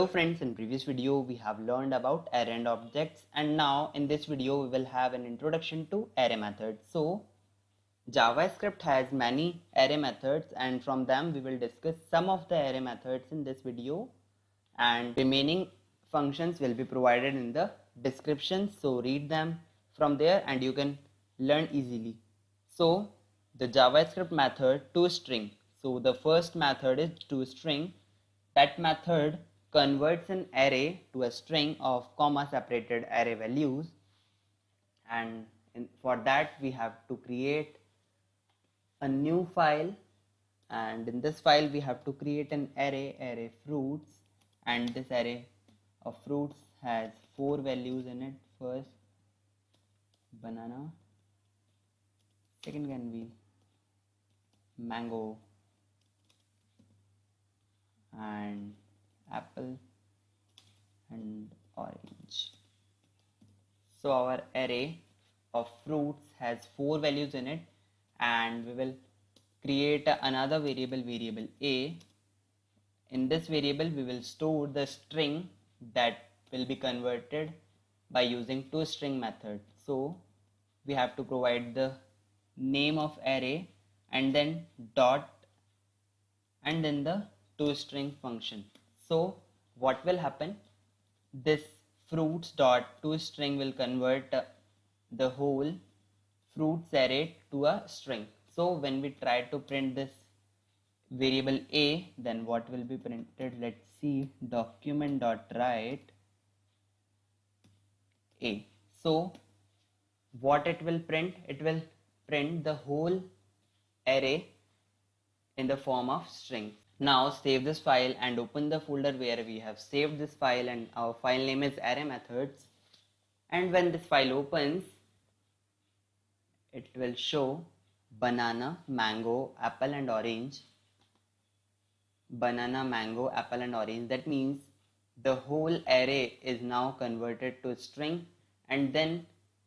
Hello friends, in previous video we have learned about array and objects, and now in this video we will have an introduction to array methods. So JavaScript has many array methods, and from them we will discuss some of the array methods in this video, and remaining functions will be provided in the description, so read them from there and you can learn easily. So the JavaScript method toString. So the first method is toString. That method converts an array to a string of comma separated array values, and for that we have to create a new file, and in this file we have to create an array fruits, and this array of fruits has 4 values in it. First banana, second can be mango, and apple and orange. So our array of fruits has 4 values in it, and we will create another variable a. In this variable we will store the string that will be converted by using toString method. So we have to provide the name of array and then dot and then the toString function. So what will happen, this fruits dot toString will convert the whole fruits array to a string. So when we try to print this variable a, then what will be printed? Let's see, document.write a. So what it will print? It will print the whole array in the form of string. Now save this file and open the folder where we have saved this file, and our file name is array methods. And when this file opens, it will show banana, mango, apple and orange. Banana, mango, apple and orange. That means the whole array is now converted to a string, and then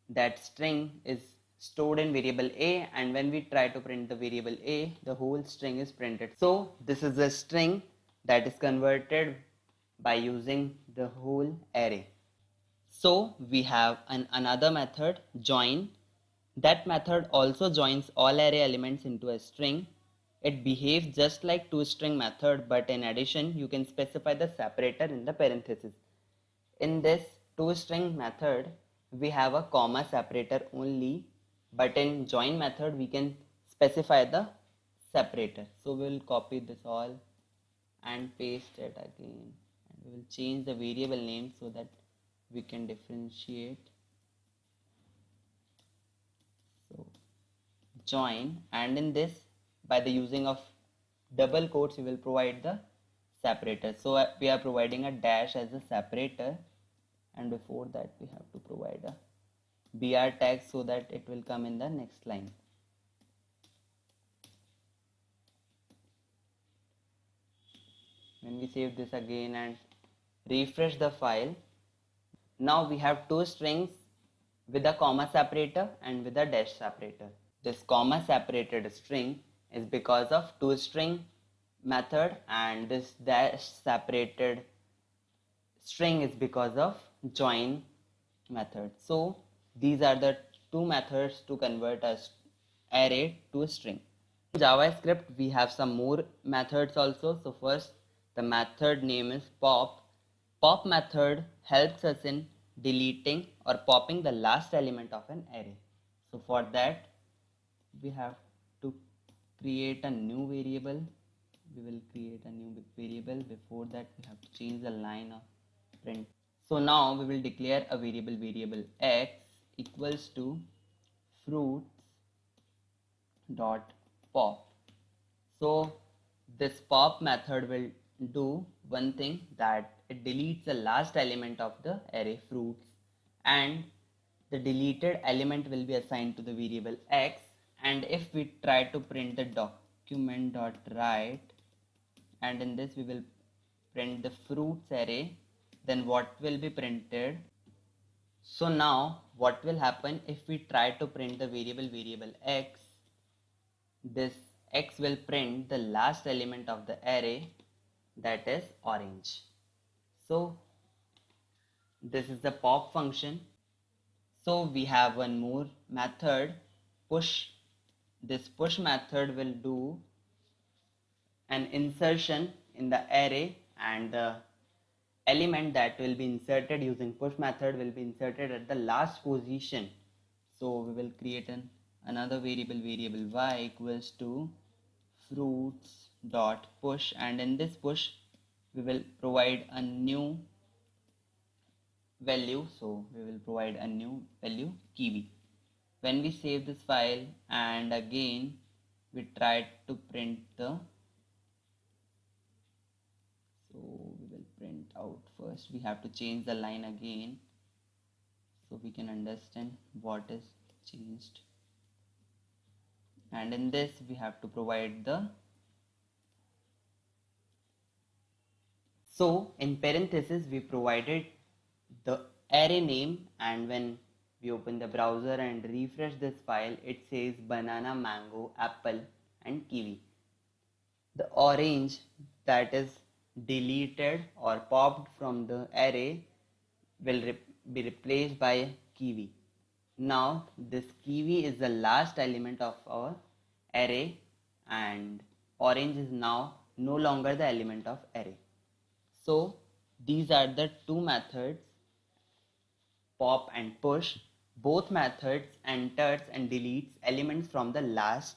that string is stored in variable a, and when we try to print the variable a, the whole string is printed. So this is a string that is converted by using the whole array. So we have another method, join. That method also joins all array elements into a string. It behaves just like toString method, but in addition you can specify the separator in the parenthesis. In this toString method we have a comma separator only, but in join method we can specify the separator. So we will copy this all and paste it again, and we will change the variable name so that we can differentiate. So join, and in this, by the using of double quotes, we will provide the separator. So we are providing a dash as a separator, and before that we have to provide a br tag so that it will come in the next line. When we save this again and refresh the file, now we have two strings with a comma separator and with a dash separator. This comma separated string is because of toString method, and this dash separated string is because of join method. So these are the two methods to convert a array to a string. In JavaScript we have some more methods also. So first, the method name is pop. Pop method helps us in deleting or popping the last element of an array. So for that we have to create a new variable. We will create a new variable. Before that we have to change the line of print. So now we will declare a variable x equals to fruits dot pop. So this pop method will do one thing, that it deletes the last element of the array fruits, and the deleted element will be assigned to the variable x. And if we try to print the document.write, and in this we will print the fruits array, then what will be printed? So now what will happen if we try to print the variable x? This x will print the last element of the array, that is orange. So this is the pop function. So we have one more method, push. This push method will do an insertion in the array, and the element that will be inserted using push method will be inserted at the last position. So we will create another variable y equals to fruits dot push, and in this push we will provide a new value. So we will provide a new value kiwi. When we save this file and again we try to print the, so we will print out, first we have to change the line again so we can understand what is changed, and in this we have to provide the, so in parenthesis we provided the array name, and when we open the browser and refresh this file it says banana, mango, apple and kiwi. The orange that is deleted or popped from the array will be replaced by kiwi. Now this kiwi is the last element of our array, and orange is now no longer the element of array. So these are the two methods, pop and push. Both methods enters and deletes elements from the last,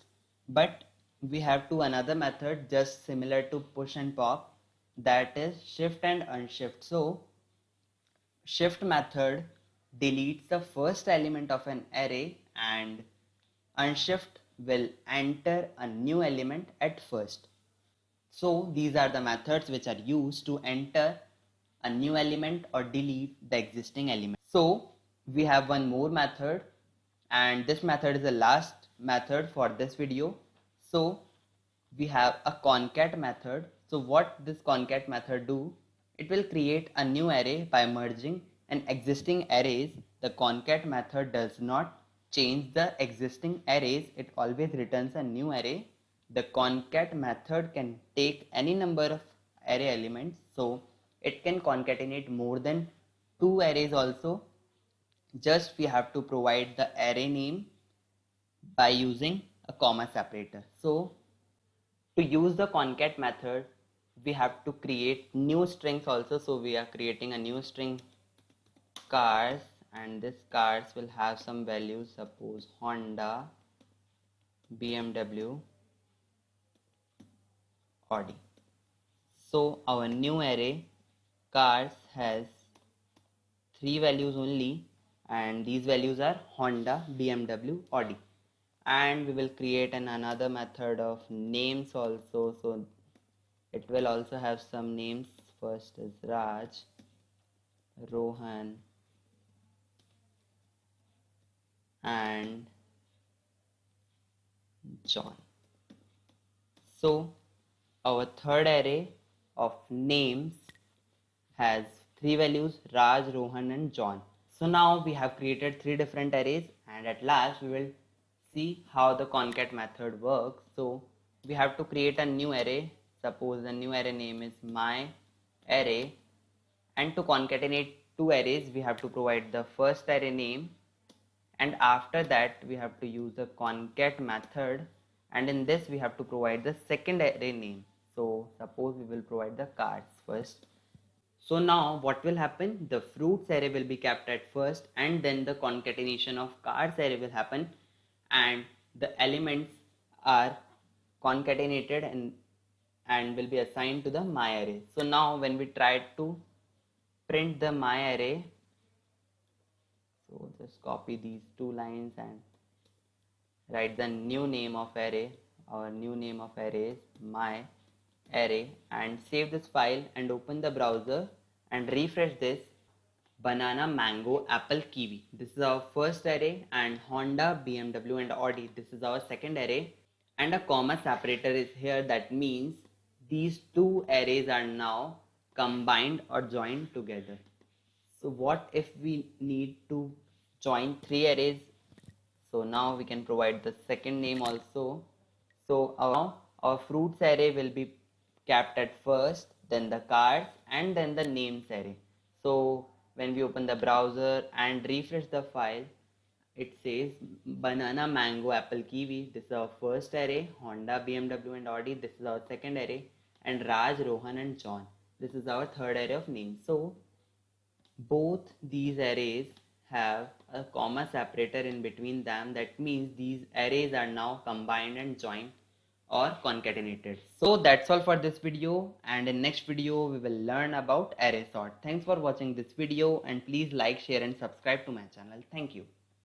but we have another method just similar to push and pop, that is shift and unshift. So shift method deletes the first element of an array, and unshift will enter a new element at first. So these are the methods which are used to enter a new element or delete the existing element. So we have one more method, and this method is the last method for this video. So we have a concat method. So what this concat method do? It will create a new array by merging an existing arrays. The concat method does not change the existing arrays, it always returns a new array. The concat method can take any number of array elements, so it can concatenate more than 2 arrays also. Just we have to provide the array name by using a comma separator. So to use the concat method we have to create new strings also. So we are creating a new string cars, and this cars will have some values, suppose Honda, BMW, Audi. So our new array cars has 3 values only, and these values are Honda, BMW, Audi. And we will create another method of names also. So it will also have some names. First is Raj, Rohan and John. So our third array of names has 3 values, Raj, Rohan and John. So now we have created 3 different arrays, and at last we will see how the concat method works. So we have to create a new array. Suppose the new array name is my array, and to concatenate 2 arrays we have to provide the first array name, and after that we have to use the concat method, and in this we have to provide the second array name. So suppose we will provide the cards first. So now what will happen? The fruits array will be kept at first, and then the concatenation of cards array will happen, and the elements are concatenated and will be assigned to the my array. So now when we try to print the my array, so just copy these 2 lines and write the new name of array. Our new name of array is my array, and save this file and open the browser and refresh this. Banana, mango, apple, kiwi, this is our first array, and Honda, BMW and Audi, this is our second array, and a comma separator is here. That means these 2 arrays are now combined or joined together. So what if we need to join 3 arrays? So now we can provide the second name also. So our fruits array will be kept at first, then the cards, and then the names array. So when we open the browser and refresh the file, it says banana, mango, apple, kiwi. This is our first array. Honda, BMW, and Audi. This is our second array. And Raj, Rohan, and John. This is our third array of names. So both these arrays have a comma separator in between them. That means these arrays are now combined and joined or concatenated. So that's all for this video, and in next video we will learn about array sort. Thanks for watching this video, and please like, share and subscribe to my channel. Thank you.